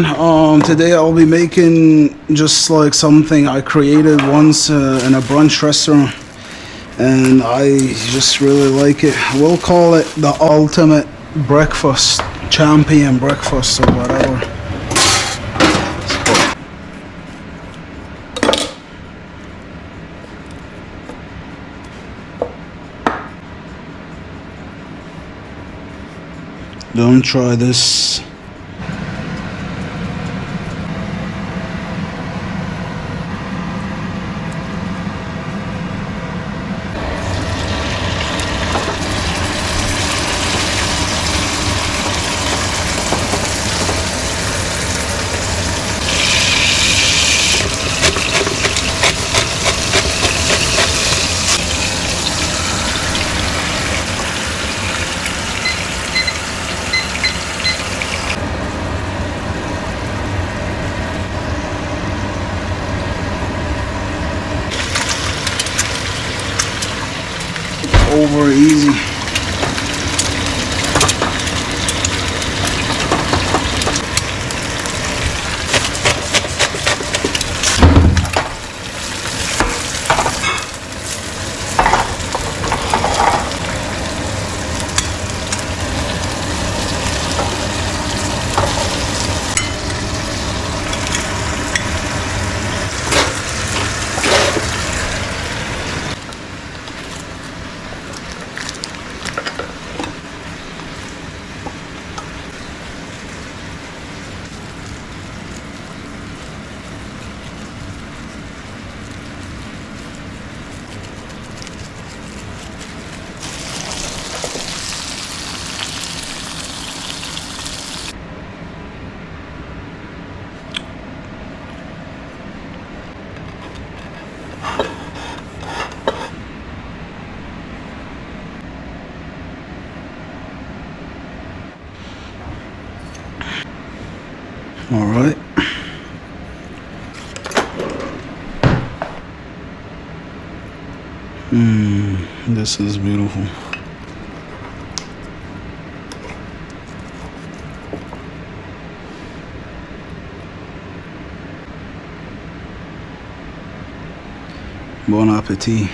everyone. Today I'll be making just like something I created once in a brunch restaurant, and I just really like it. We'll call it the ultimate breakfast, champion breakfast or whatever. Don't try this. Over easy. All right. This is beautiful. Bon appetit.